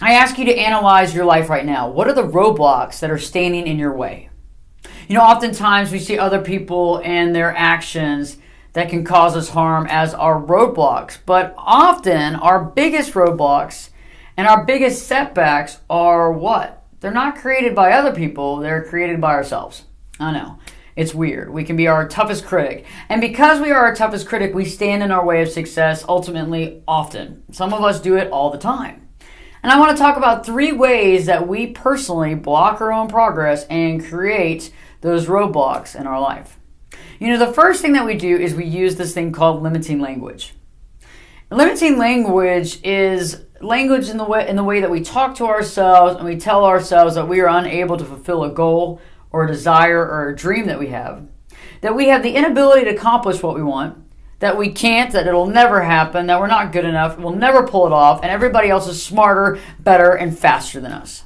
I ask you to analyze your life right now. What are the roadblocks that are standing in your way? Oftentimes we see other people and their actions that can cause us harm as our roadblocks. But often our biggest roadblocks and our biggest setbacks are what? They're not created by other people, they're created by ourselves. I know, it's weird. We can be our toughest critic. And because we are our toughest critic, we stand in our way of success ultimately often. Some of us do it all the time. And I want to talk about 3 ways that we personally block our own progress and create those roadblocks in our life. The first thing that we do is we use this thing called limiting language. Limiting language is language in the way that we talk to ourselves and we tell ourselves that we are unable to fulfill a goal or a desire or a dream that we have the inability to accomplish what we want, that we can't, that it'll never happen, that we're not good enough, we'll never pull it off, and everybody else is smarter, better, and faster than us.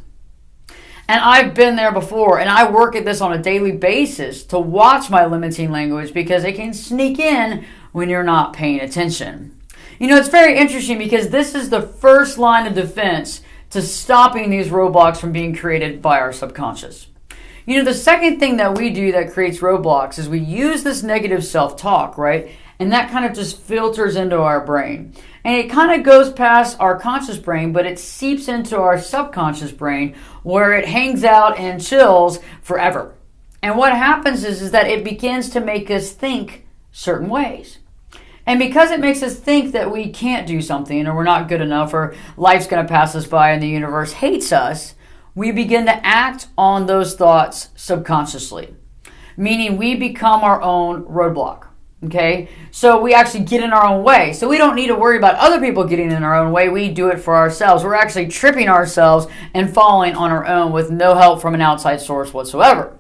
And I've been there before, and I work at this on a daily basis to watch my limiting language because it can sneak in when you're not paying attention. It's very interesting because this is the first line of defense to stopping these roadblocks from being created by our subconscious. The second thing that we do that creates roadblocks is we use this negative self-talk, right? And that kind of just filters into our brain. And it kind of goes past our conscious brain, but it seeps into our subconscious brain where it hangs out and chills forever. And what happens is that it begins to make us think certain ways. And because it makes us think that we can't do something or we're not good enough or life's going to pass us by and the universe hates us, we begin to act on those thoughts subconsciously, meaning we become our own roadblock. Okay, so we actually get in our own way. So we don't need to worry about other people getting in our own way. We do it for ourselves. We're actually tripping ourselves and falling on our own with no help from an outside source whatsoever.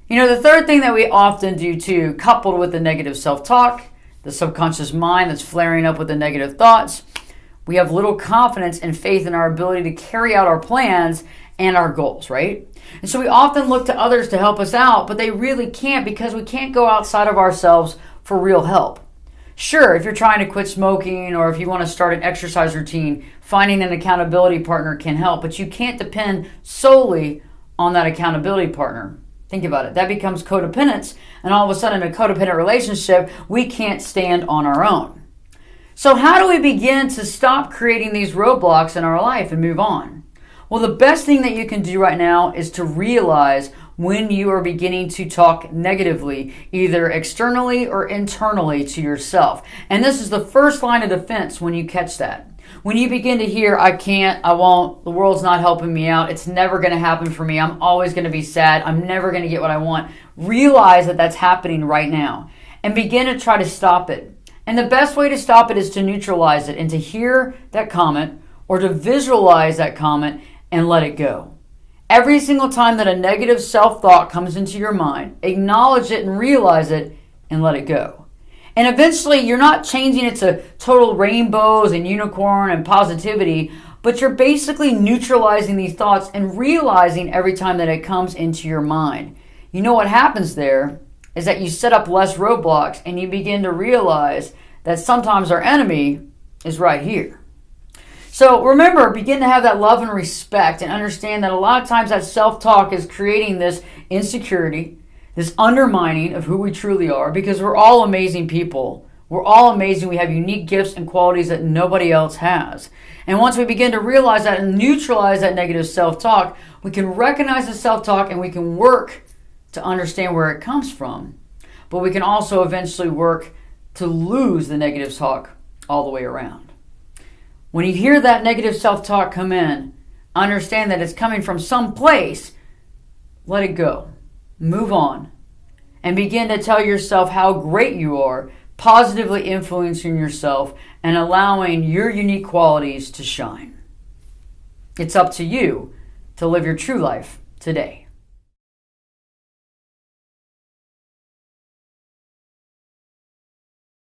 The third thing that we often do too, coupled with the negative self-talk, the subconscious mind that's flaring up with the negative thoughts, we have little confidence and faith in our ability to carry out our plans and our goals, right? And so we often look to others to help us out, but they really can't because we can't go outside of ourselves for real help. Sure, if you're trying to quit smoking or if you want to start an exercise routine, finding an accountability partner can help, but you can't depend solely on that accountability partner. Think about it. That becomes codependence, and all of a sudden in a codependent relationship, we can't stand on our own. So how do we begin to stop creating these roadblocks in our life and move on? Well, the best thing that you can do right now is to realize when you are beginning to talk negatively, either externally or internally to yourself. And this is the first line of defense when you catch that. When you begin to hear, I can't, I won't, the world's not helping me out, it's never going to happen for me, I'm always going to be sad, I'm never going to get what I want, realize that that's happening right now and begin to try to stop it. And the best way to stop it is to neutralize it and to hear that comment or to visualize that comment and let it go. Every single time that a negative self-thought comes into your mind, acknowledge it and realize it and let it go. And eventually you're not changing it to total rainbows and unicorn and positivity, but you're basically neutralizing these thoughts and realizing every time that it comes into your mind. You know what happens there is that you set up less roadblocks and you begin to realize that sometimes our enemy is right here. So remember, begin to have that love and respect and understand that a lot of times that self-talk is creating this insecurity, this undermining of who we truly are, because we're all amazing people. We're all amazing. We have unique gifts and qualities that nobody else has. And once we begin to realize that and neutralize that negative self-talk, we can recognize the self-talk and we can work to understand where it comes from. But we can also eventually work to lose the negative talk all the way around. When you hear that negative self-talk come in, understand that it's coming from some place. Let it go. Move on. And begin to tell yourself how great you are, positively influencing yourself and allowing your unique qualities to shine. It's up to you to live your true life today.